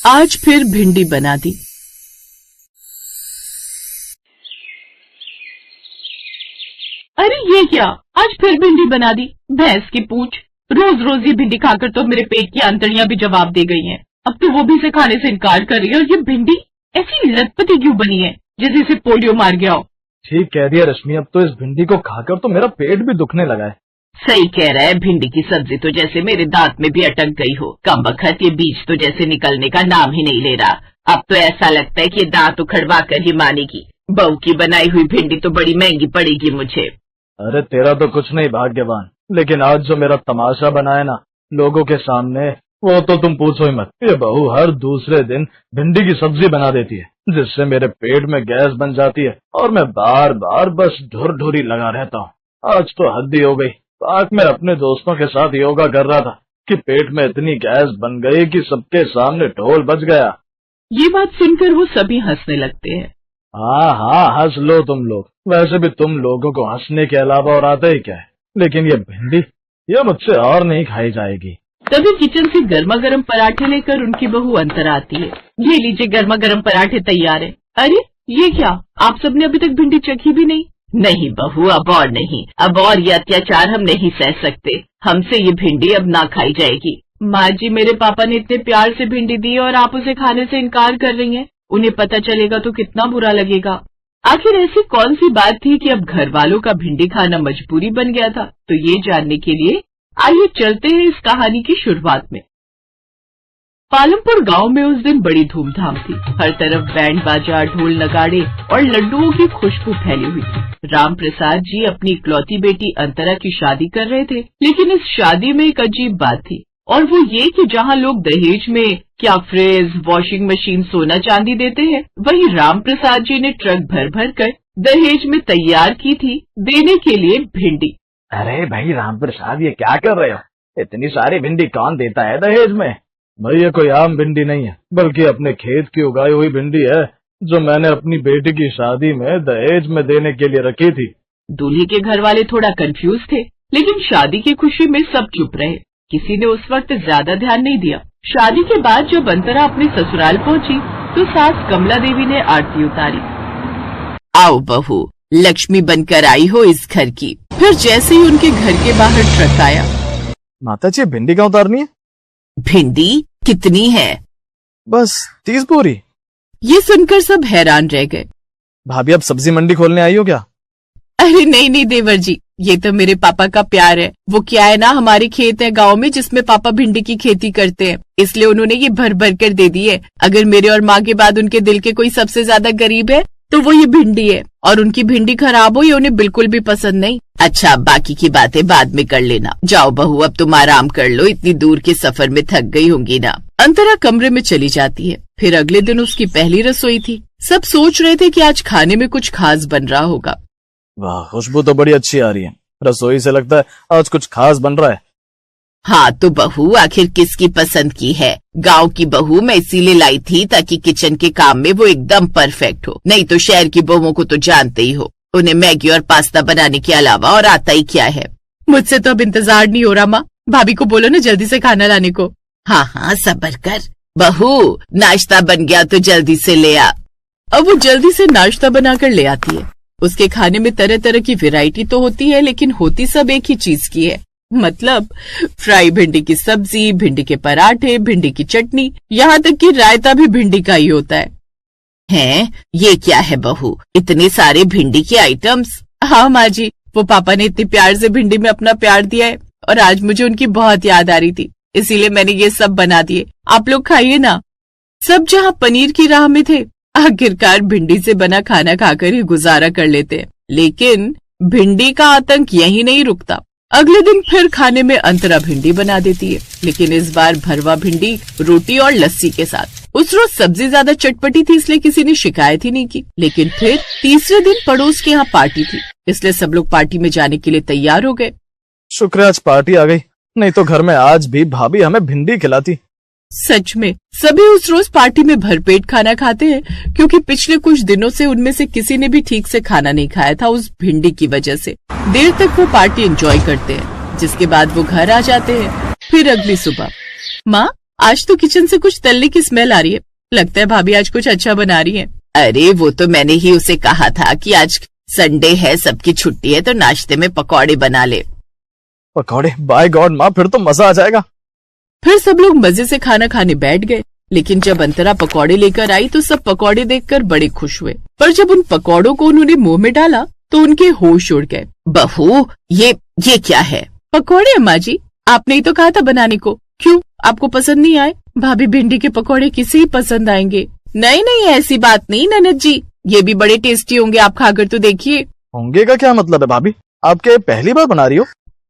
आज फिर भिंडी बना दी। अरे ये क्या, आज फिर भिंडी बना दी? भैंस की पूंछ, रोज रोज ये भिंडी खाकर तो मेरे पेट की आंतड़ियां भी जवाब दे गई हैं। अब तो वो भी इसे खाने से इनकार कर रही है, और ये भिंडी ऐसी लतपती क्यों बनी है जैसे इसे पोलियो मार गया हो। ठीक कह रही है रश्मि, अब तो इस भिंडी को खाकर तो मेरा पेट भी दुखने लगा है। सही कह रहा है, भिंडी की सब्जी तो जैसे मेरे दांत में भी अटक गई हो। कमबख्त ये बीज तो जैसे निकलने का नाम ही नहीं ले रहा। अब तो ऐसा लगता है कि ये दांत उखड़वा कर ही मानेगी। बहू की बनाई हुई भिंडी तो बड़ी महंगी पड़ेगी मुझे। अरे तेरा तो कुछ नहीं भाग्यवान, लेकिन आज जो मेरा तमाशा बनाया ना लोगों के सामने, वो तो तुम पूछो ही मत। ये बहू हर दूसरे दिन भिंडी की सब्जी बना देती है, जिससे मेरे पेट में गैस बन जाती है और मैं बार बार बस ढुरढुरी लगा रहता हूँ। आज तो हद ही हो गई। पार्क में अपने दोस्तों के साथ योगा कर रहा था कि पेट में इतनी गैस बन गई कि सबके सामने ढोल बज गया। ये बात सुनकर वो सभी हंसने लगते हैं। हाँ हाँ, हंस लो तुम लोग। वैसे भी तुम लोगों को हंसने के अलावा और आता ही क्या है। लेकिन ये भिंडी, ये मुझसे और नहीं खाई जाएगी। तभी किचन से गर्मा गर्म पराठे लेकर उनकी बहू अंतर आती है। ये लीजिए, गर्मा गर्म पराठे तैयार है। अरे ये क्या, आप सबने अभी तक भिंडी चखी भी नहीं? नहीं बहू, अब और नहीं, अब और ये अत्याचार हम नहीं सह सकते। हमसे ये भिंडी अब ना खाई जाएगी। माँ जी, मेरे पापा ने इतने प्यार से भिंडी दी और आप उसे खाने से इनकार कर रही हैं। उन्हें पता चलेगा तो कितना बुरा लगेगा। आखिर ऐसी कौन सी बात थी कि अब घर वालों का भिंडी खाना मजबूरी बन गया था? तो ये जानने के लिए आइए चलते हैं इस कहानी की शुरुआत में। पालमपुर गांव में उस दिन बड़ी धूमधाम थी। हर तरफ बैंड बाजा, ढोल नगाड़े और लड्डुओं की खुशबू फैली हुई थी। राम प्रसाद जी अपनी इकलौती बेटी अंतरा की शादी कर रहे थे, लेकिन इस शादी में एक अजीब बात थी, और वो ये कि जहाँ लोग दहेज में क्या फ्रिज, वॉशिंग मशीन, सोना चांदी देते हैं, वहीं राम प्रसाद जी ने ट्रक भर भर कर दहेज में तैयार की थी देने के लिए भिंडी। अरे भाई राम प्रसाद, ये क्या कर रहे हो? इतनी सारी भिंडी कौन देता है दहेज में? भाई ये कोई आम भिंडी नहीं है, बल्कि अपने खेत की उगाई हुई भिंडी है, जो मैंने अपनी बेटी की शादी में दहेज में देने के लिए रखी थी। दूल्हे के घर वाले थोड़ा कंफ्यूज थे, लेकिन शादी की खुशी में सब चुप रहे। किसी ने उस वक्त ज्यादा ध्यान नहीं दिया। शादी के बाद जब अंतरा अपने ससुराल पहुंची तो सास कमला देवी ने आरती उतारी। आओ बहू, लक्ष्मी बनकर आई हो इस घर की। फिर जैसे ही उनके घर के बाहर ट्रक आया। माता जी, भिंडी कहाँ उतारनी है? भिंडी कितनी है? बस 30 बोरी। ये सुनकर सब हैरान रह गए। भाभी, अब सब्जी मंडी खोलने आई हो क्या? अरे नहीं नहीं देवर जी, ये तो मेरे पापा का प्यार है। वो क्या है ना, हमारे खेत है गांव में जिसमें पापा भिंडी की खेती करते हैं, इसलिए उन्होंने ये भर भर कर दे दी है। अगर मेरे और माँ के बाद उनके दिल के कोई सबसे ज्यादा गरीब है तो वो ये भिंडी है, और उनकी भिंडी खराब हो ये उन्हें बिल्कुल भी पसंद नहीं। अच्छा, बाकी की बातें बाद में कर लेना। जाओ बहू, अब तुम आराम कर लो, इतनी दूर के सफर में थक गई होंगी ना। अंतरा कमरे में चली जाती है। फिर अगले दिन उसकी पहली रसोई थी। सब सोच रहे थे कि आज खाने में कुछ खास बन रहा होगा। वाह, खुशबू तो बड़ी अच्छी आ रही है। रसोई से लगता है आज कुछ खास बन रहा है। हाँ तो बहू, आखिर किसकी पसंद की है? गांव की बहू मैं इसीलिए लाई थी ताकि किचन के काम में वो एकदम परफेक्ट हो। नहीं तो शहर की बहुओं को तो जानते ही हो, उन्हें मैगी और पास्ता बनाने के अलावा और आता ही क्या है। मुझसे तो अब इंतजार नहीं हो रहा माँ, भाभी को बोलो ना जल्दी से खाना लाने को। हाँ हाँ सब्र कर बहू, नाश्ता बन गया तो जल्दी से ले आ। अब वो जल्दी से नाश्ता बनाकर ले आती है। उसके खाने में तरह तरह की वैरायटी तो होती है, लेकिन होती सब एक ही चीज की है, मतलब फ्राई भिंडी की सब्जी, भिंडी के पराठे, भिंडी की चटनी, यहाँ तक कि रायता भी भिंडी का ही होता है। हैं, ये क्या है बहू, इतने सारे भिंडी के आइटम्स? हाँ माँ जी, वो पापा ने इतने प्यार से भिंडी में अपना प्यार दिया है, और आज मुझे उनकी बहुत याद आ रही थी, इसीलिए मैंने ये सब बना दिए। आप लोग खाइए ना। सब जहाँ पनीर की राह में थे, आखिरकार भिंडी से बना खाना खाकर ही गुजारा कर लेते हैं। लेकिन भिंडी का आतंक यही नहीं रुकता। अगले दिन फिर खाने में अंतरा भिंडी बना देती है, लेकिन इस बार भरवा भिंडी रोटी और लस्सी के साथ। उस रोज सब्जी ज्यादा चटपटी थी, इसलिए किसी ने शिकायत ही नहीं की। लेकिन फिर तीसरे दिन पड़ोस के यहाँ पार्टी थी, इसलिए सब लोग पार्टी में जाने के लिए तैयार हो गए। शुक्र है आज पार्टी आ गई, नहीं तो घर में आज भी भाभी हमें भिंडी खिलाती। सच में सभी उस रोज पार्टी में भरपेट खाना खाते हैं, क्योंकि पिछले कुछ दिनों से उनमें से किसी ने भी ठीक से खाना नहीं खाया था उस भिंडी की वजह से। देर तक वो पार्टी एंजॉय करते हैं, जिसके बाद वो घर आ जाते हैं। फिर अगली सुबह, माँ आज तो किचन से कुछ तलने की स्मेल आ रही है। लगता है भाभी आज कुछ अच्छा बना रही है। अरे वो तो मैंने ही उसे कहा था कि आज संडे है, सबकी छुट्टी है, तो नाश्ते में पकौड़े बना ले। पकौड़े? बाय गॉड माँ, फिर तो मजा आ जाएगा। फिर सब लोग मजे से खाना खाने बैठ गए। लेकिन जब अंतरा पकौड़े लेकर आई तो सब पकौड़े देखकर बड़े खुश हुए, पर जब उन पकौड़ों को उन्होंने मुंह में डाला तो उनके होश उड़ गए। बहू, ये क्या है? पकौड़े अम्मा जी, आपने ही तो कहा था बनाने को। क्यों, आपको पसंद नहीं आए? भाभी भिंडी के पकौड़े किसे ही पसंद आएंगे। नहीं नहीं, ऐसी बात नहीं ननद जी, ये भी बड़े टेस्टी होंगे, आप खाकर तो देखिए। होंगे का क्या मतलब है भाभी? आपके पहली बार बना रही हो?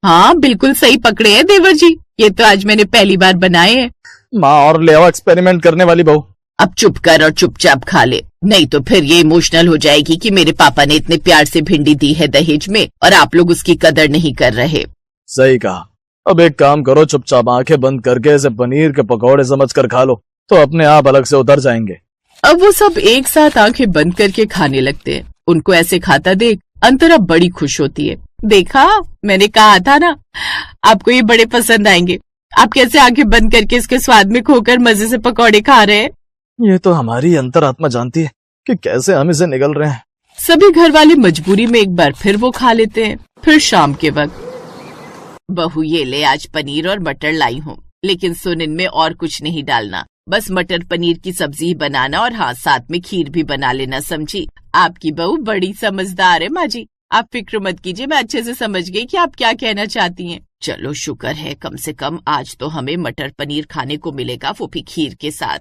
हाँ बिल्कुल सही पकड़े हैं देवर जी, ये तो आज मैंने पहली बार बनाए हैं। माँ और ले आओ एक्सपेरिमेंट करने वाली बहू। अब चुप कर और चुपचाप खा ले, नहीं तो फिर ये इमोशनल हो जाएगी कि मेरे पापा ने इतने प्यार से भिंडी दी है दहेज में और आप लोग उसकी कदर नहीं कर रहे। सही कहा। अब एक काम करो, चुपचाप आंखें बंद करके इसे पनीर के पकौड़े समझकर खा लो, तो अपने आप अलग से उतर जाएंगे। अब वो सब एक साथ आंखें बंद करके खाने लगते हैं। उनको ऐसे खाता देख अंतरा बड़ी खुश होती है। देखा, मैंने कहा था ना आपको ये बड़े पसंद आएंगे। आप कैसे आंखें बंद करके इसके स्वाद में खोकर मजे से पकौड़े खा रहे हैं। ये तो हमारी अंतरात्मा जानती है कि कैसे हम इसे निगल रहे हैं। सभी घर वाले मजबूरी में एक बार फिर वो खा लेते हैं। फिर शाम के वक्त, बहू ये ले, आज पनीर और मटर लाई हूँ, लेकिन सुन इनमें और कुछ नहीं डालना, बस मटर पनीर की सब्जी ही बनाना और हाँ साथ में खीर भी बना लेना, समझी? आपकी बहू बड़ी समझदार है माँ जी, आप फिक्र मत कीजिए, मैं अच्छे से समझ गई कि आप क्या कहना चाहती हैं। चलो शुक्र है, कम से कम आज तो हमें मटर पनीर खाने को मिलेगा, वो भी खीर के साथ।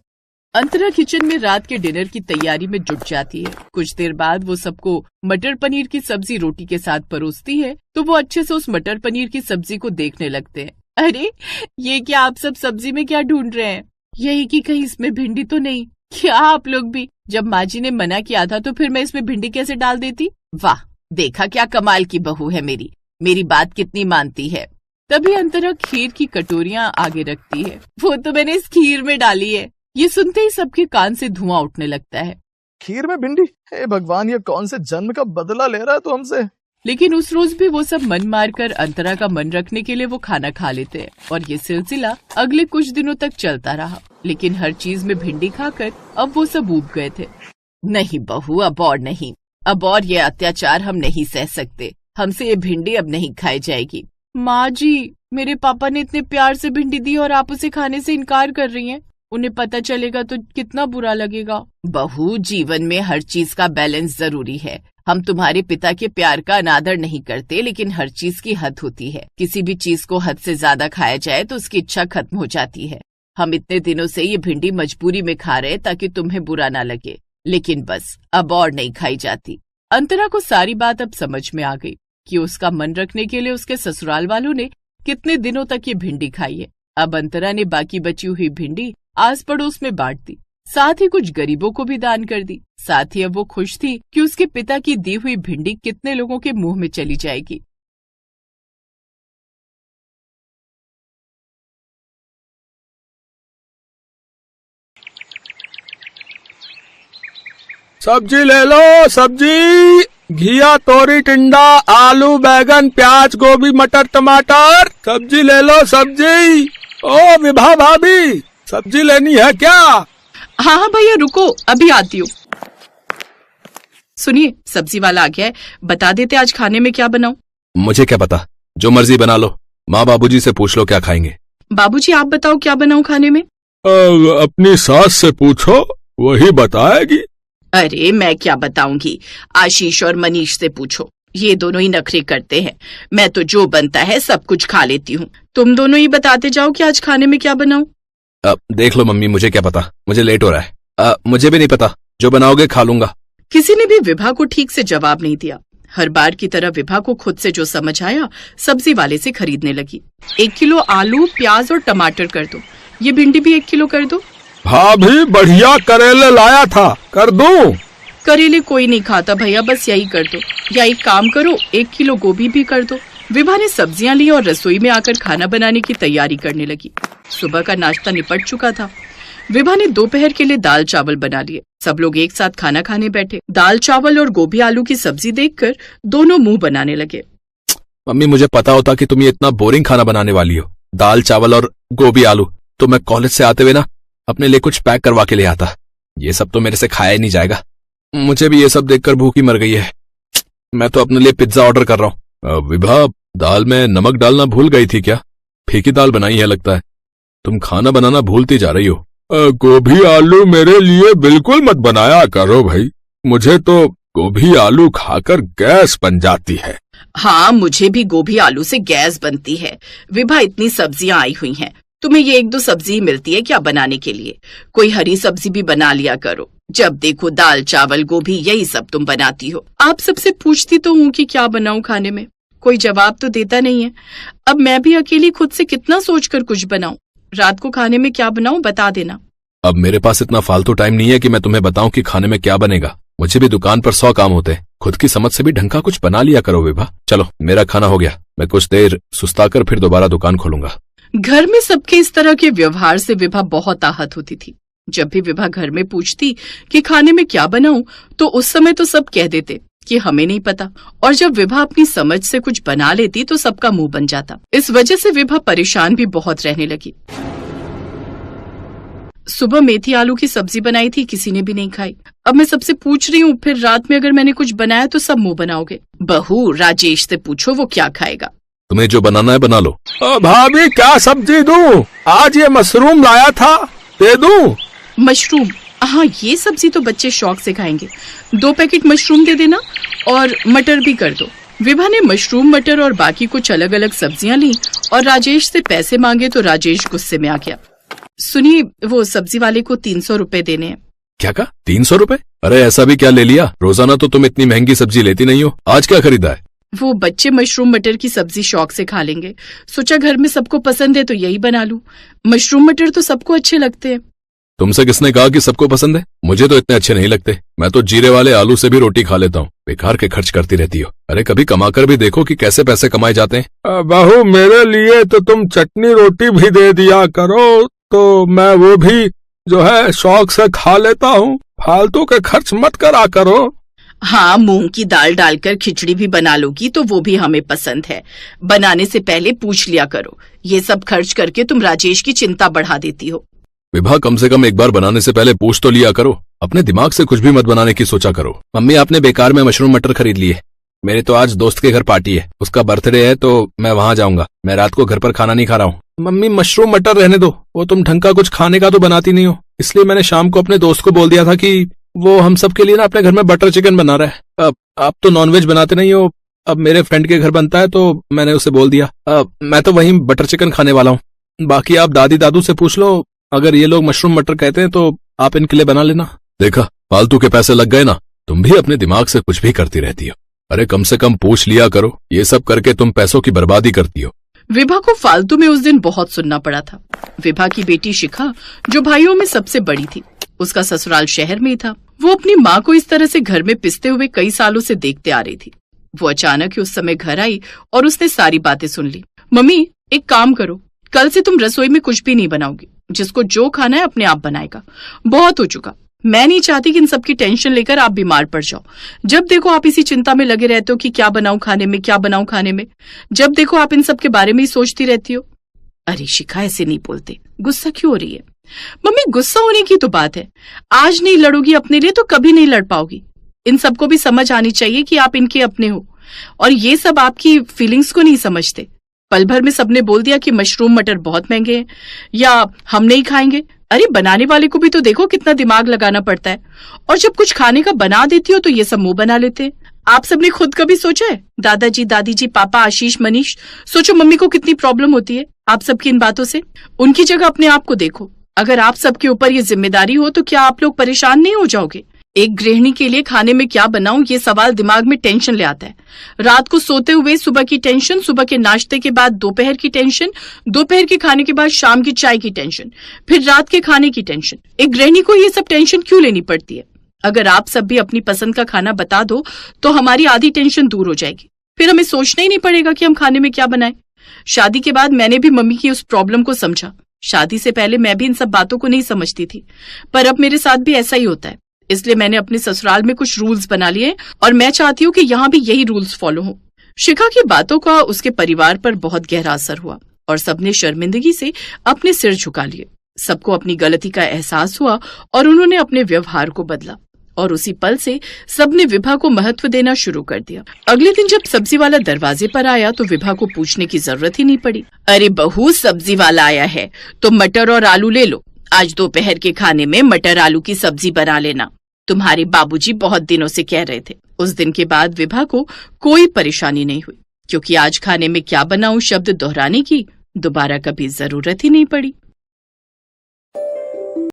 अंतरा किचन में रात के डिनर की तैयारी में जुट जाती है। कुछ देर बाद वो सबको मटर पनीर की सब्जी रोटी के साथ परोसती है तो वो अच्छे से उस मटर पनीर की सब्जी को देखने लगते हैं। अरे ये क्या, आप सब सब्जी में क्या ढूंढ रहे हैं? यही कि कहीं इसमें भिंडी तो नहीं? क्या आप लोग भी, जब माँ जी ने मना किया था तो फिर मैं इसमें भिंडी कैसे डाल देती। वाह, देखा क्या कमाल की बहू है मेरी बात कितनी मानती है। तभी अंतरा खीर की कटोरियां आगे रखती है। वो तो मैंने इस खीर में डाली है। ये सुनते ही सबके कान से धुआं उठने लगता है। खीर में भिंडी? हे भगवान, ये कौन से जन्म का बदला ले रहा है तू हमसे। लेकिन उस रोज भी वो सब मन मारकर अंतरा का मन रखने के लिए वो खाना खा लेते हैं और ये सिलसिला अगले कुछ दिनों तक चलता रहा। लेकिन हर चीज में भिंडी खाकर अब वो सब ऊब गए थे। नहीं बहू, अब और नहीं, अब और ये अत्याचार हम नहीं सह सकते, हमसे ये भिंडी अब नहीं खाई जाएगी। माँ जी, मेरे पापा ने इतने प्यार से भिंडी दी और आप उसे खाने से इनकार कर रही हैं। उन्हें पता चलेगा तो कितना बुरा लगेगा। बहू, जीवन में हर चीज का बैलेंस जरूरी है। हम तुम्हारे पिता के प्यार का अनादर नहीं करते, लेकिन हर चीज की हद होती है। किसी भी चीज को हद से ज्यादा खाया जाए तो उसकी इच्छा खत्म हो जाती है। हम इतने दिनों से ये भिंडी मजबूरी में खा रहे ताकि तुम्हें बुरा ना लगे, लेकिन बस अब और नहीं खाई जाती। अंतरा को सारी बात अब समझ में आ गई कि उसका मन रखने के लिए उसके ससुराल वालों ने कितने दिनों तक ये भिंडी खाई है। अब अंतरा ने बाकी बची हुई भिंडी आस पड़ोस में बांट दी, साथ ही कुछ गरीबों को भी दान कर दी। साथ ही अब वो खुश थी कि उसके पिता की दी हुई भिंडी कितने लोगों के मुंह में चली जाएगी। सब्जी ले लो, सब्जी, घिया, तोरी, टिंडा, आलू, बैगन, प्याज, गोभी, मटर, टमाटर, सब्जी ले लो सब्जी। ओ विभा भाभी, सब्जी लेनी है क्या? हाँ हाँ भैया रुको, अभी आती हूँ। सुनिए, सब्जी वाला आ गया है, बता देते आज खाने में क्या बनाऊं। मुझे क्या पता, जो मर्जी बना लो। माँ बाबूजी से पूछ लो क्या खाएंगे। बाबूजी आप बताओ क्या बनाऊं खाने में। अपनी सास से पूछो, वही बताएगी। अरे मैं क्या बताऊंगी, आशीष और मनीष से पूछो, ये दोनों ही नखरे करते हैं। मैं तो जो बनता है सब कुछ खा लेती हूँ। तुम दोनों ही बताते जाओ कि आज खाने में क्या बनाऊं। देख लो मम्मी, मुझे क्या पता, मुझे लेट हो रहा है। मुझे भी नहीं पता, जो बनाओगे खा लूंगा। किसी ने भी विभा को ठीक से जवाब नहीं दिया। हर बार की तरह विभा को खुद से जो समझ आया सब्जी वाले से खरीदने लगी। 1 किलो आलू, प्याज और टमाटर कर दो। ये भिंडी भी 1 किलो कर दो। भाभी बढ़िया करेले लाया था, कर दूं? करेले कोई नहीं खाता भैया, बस यही कर दो। या एक काम करो, 1 किलो गोभी भी कर दो। विभा ने सब्जियां ली और रसोई में आकर खाना बनाने की तैयारी करने लगी। सुबह का नाश्ता निपट चुका था। विभा ने दोपहर के लिए दाल चावल बना लिए। सब लोग एक साथ खाना खाने बैठे। दाल चावल और गोभी आलू की सब्जी देखकर दोनों मुंह बनाने लगे। मम्मी, मुझे पता होता कि तुम ये इतना बोरिंग खाना बनाने वाली हो। दाल चावल और गोभी आलू, तो मैं कॉलेज से आते हुए ना अपने लिए कुछ पैक करवा के ले आता। ये सब तो मेरे से खाया ही नहीं जाएगा। मुझे भी ये सब देखकर भूख ही मर गई है। मैं तो अपने लिए पिज्जा ऑर्डर कर रहा हूँ। विभा, दाल में नमक डालना भूल गई थी क्या? फीकी दाल बनाई है लगता है। तुम खाना बनाना भूलती जा रही हो। गोभी आलू मेरे लिए बिल्कुल मत बनाया करो भाई, मुझे तो गोभी आलू खाकर गैस बन जाती है। हाँ, मुझे भी गोभी आलू से गैस बनती है। विभा, इतनी सब्जियां आई हुई हैं, तुम्हें ये 1-2 सब्जी ही मिलती है क्या बनाने के लिए? कोई हरी सब्जी भी बना लिया करो। जब देखो दाल चावल गोभी यही सब तुम बनाती हो। आप सबसे पूछती तो हूँ कि क्या बनाऊं खाने में, कोई जवाब तो देता नहीं है। अब मैं भी अकेली खुद से कितना सोचकर कुछ बनाऊं। रात को खाने में क्या बनाऊं बता देना। अब मेरे पास इतना फालतू टाइम नहीं है कि मैं तुम्हें बताऊं कि खाने में क्या बनेगा। मुझे भी दुकान पर 100 काम होते हैं। खुद की समझ से भी ढंग का कुछ बना लिया करो विभा। चलो, मेरा खाना हो गया, मैं कुछ देर सुस्ताकर फिर दोबारा दुकान खोलूंगा। घर में सबके इस तरह के व्यवहार से विभा बहुत आहत होती थी। जब भी विभा घर में पूछती कि खाने में क्या बनाऊं, तो उस समय तो सब कह देते कि हमें नहीं पता, और जब विभा अपनी समझ से कुछ बना लेती तो सबका मुंह बन जाता। इस वजह से विभा परेशान भी बहुत रहने लगी। सुबह मेथी आलू की सब्जी बनाई थी, किसी ने भी नहीं खाई। अब मैं सबसे पूछ रही हूँ, फिर रात में अगर मैंने कुछ बनाया तो सब मुंह बनाओगे। बहू, राजेश से पूछो वो क्या खाएगा। तुम्हें जो बनाना है बना लो। भाभी, क्या सब्जी दूं? आज ये मशरूम लाया था, दे दूं? मशरूम? हाँ, ये सब्जी तो बच्चे शौक से खाएंगे। 2 पैकेट मशरूम दे देना और मटर भी कर दो। विभा ने मशरूम, मटर और बाकी कुछ अलग अलग सब्जियां ली और राजेश से पैसे मांगे तो राजेश गुस्से में आ गया। सुनिए, वो सब्जी वाले को 300 रुपए देने हैं। क्या कहा? 300 रुपए? अरे ऐसा भी क्या ले लिया? रोजाना तो तुम इतनी महंगी सब्जी लेती नहीं हो, आज क्या खरीदा है? वो बच्चे मशरूम मटर की सब्जी शौक से खा लेंगे, सोचा घर में सबको पसंद है तो यही बना लूं। मशरूम मटर तो सबको अच्छे लगते हैं। तुमसे किसने कहा कि सबको पसंद है? मुझे तो इतने अच्छे नहीं लगते। मैं तो जीरे वाले आलू से भी रोटी खा लेता हूँ। बेकार के खर्च करती रहती हो। अरे कभी कमाकर भी देखो कि कैसे पैसे कमाए जाते हैं। बहू, मेरे लिए तो तुम चटनी रोटी भी दे दिया करो, तो मैं वो भी जो है शौक से खा लेता हूँ। फालतू के खर्च मत करा करो। हाँ, मूंग की दाल डालकर खिचड़ी भी बना लोगी तो वो भी हमें पसंद है। बनाने से पहले पूछ लिया करो। ये सब खर्च करके तुम राजेश की चिंता बढ़ा देती हो। विभा, कम से कम एक बार बनाने से पहले पूछ तो लिया करो। अपने दिमाग से कुछ भी मत बनाने की सोचा करो। मम्मी, आपने बेकार में मशरूम मटर खरीद लिए। मेरे तो आज दोस्त के घर पार्टी है, उसका बर्थडे है तो मैं वहां जाऊंगा। मैं रात को घर पर खाना नहीं खा रहा हूँ। मम्मी, मशरूम मटर रहने दो, वो तुम ढंग का कुछ खाने का तो बनाती नहीं हो, इसलिए मैंने शाम को अपने दोस्त को बोल दिया था कि वो हम सब के लिए ना अपने घर में बटर चिकन बना रहा है। अब आप तो नॉनवेज बनाते नहीं हो, अब मेरे फ्रेंड के घर बनता है तो मैंने उसे बोल दिया। मैं तो वहीं बटर चिकन खाने वाला हूँ। बाकी आप दादी दादू से पूछ लो, अगर ये लोग मशरूम मटर कहते हैं तो आप इनके लिए बना लेना। देखा, फालतू के पैसे लग गए ना। तुम भी अपने दिमाग से कुछ भी करती रहती हो। अरे कम से कम पूछ लिया करो। ये सब करके तुम पैसों की बर्बादी करती हो। विभा को फालतू में उस दिन बहुत सुनना पड़ा था। विभा की बेटी शिखा, जो भाइयों में सबसे बड़ी थी, उसका ससुराल शहर में ही था। वो अपनी माँ को इस तरह से घर में पिसते हुए कई सालों से देखते आ रही थी। वो अचानक ही उस समय घर आई और उसने सारी बातें सुन ली। मम्मी, एक काम करो, कल से तुम रसोई में कुछ भी नहीं बनाओगी। जिसको जो खाना है अपने आप बनाएगा। बहुत हो चुका। मैं नहीं चाहती कि इन सब की टेंशन लेकर आप बीमार पड़ जाओ। जब देखो आप इसी चिंता में लगे रहते हो कि क्या बनाऊं खाने में, क्या बनाऊं खाने में। जब देखो आप इन सब के बारे में ही सोचती रहती हो। अरे शिखा, ऐसे नहीं बोलते, गुस्सा क्यों हो रही है? मम्मी, गुस्सा होने की तो बात है। आज नहीं लड़ोगी अपने लिए तो कभी नहीं लड़ पाओगी। इन सबको भी समझ आनी चाहिए कि आप इनके अपने हो, और ये सब आपकी फीलिंग्स को नहीं समझते। पल भर में सबने बोल दिया कि मशरूम मटर बहुत महंगे हैं या हम नहीं खाएंगे। अरे बनाने वाले को भी तो देखो कितना दिमाग लगाना पड़ता है, और जब कुछ खाने का बना देती हो तो ये सब मुंह बना लेते हैं। आप सबने खुद कभी सोचा है? दादाजी, दादी जी, पापा, आशीष, मनीष, सोचो मम्मी को कितनी प्रॉब्लम होती है आप सबकी इन बातों से। उनकी जगह अपने आप को देखो। अगर आप सबके ऊपर ये जिम्मेदारी हो तो क्या आप लोग परेशान नहीं हो जाओगे? एक गृहिणी के लिए खाने में क्या बनाऊं, ये सवाल दिमाग में टेंशन ले आता है। रात को सोते हुए सुबह की टेंशन, सुबह के नाश्ते के बाद दोपहर की टेंशन, दोपहर के खाने के बाद शाम की चाय की टेंशन, फिर रात के खाने की टेंशन। एक गृहिणी को ये सब टेंशन क्यों लेनी पड़ती है? अगर आप सब भी अपनी पसंद का खाना बता दो तो हमारी आधी टेंशन दूर हो जाएगी। फिर हमें सोचना ही नहीं पड़ेगा कि हम खाने में क्या बनाएं। शादी के बाद मैंने भी मम्मी की उस प्रॉब्लम को समझा। शादी से पहले मैं भी इन सब बातों को नहीं समझती थी, पर अब मेरे साथ भी ऐसा ही होता है। इसलिए मैंने अपने ससुराल में कुछ रूल्स बना लिए और मैं चाहती हूँ कि यहाँ भी यही रूल्स फॉलो हो। शिखा की बातों का उसके परिवार पर बहुत गहरा असर हुआ। और सबने शर्मिंदगी से अपने सिर झुका लिए। सबको अपनी गलती का एहसास हुआ और उन्होंने अपने व्यवहार को बदला और उसी पल से सबने विभा को महत्व देना शुरू कर दिया। अगले दिन जब सब्जी वाला दरवाजे पर आया तो विभा को पूछने की जरूरत ही नहीं पड़ी। अरे बहू, सब्जी वाला आया है तो मटर और आलू ले लो। आज दोपहर के खाने में मटर आलू की सब्जी बना लेना। तुम्हारे बाबूजी बहुत दिनों से कह रहे थे। उस दिन के बाद विभा को कोई परेशानी नहीं हुई, क्योंकि आज खाने में क्या बनाऊं शब्द दोहराने की दोबारा कभी जरूरत ही नहीं पड़ी।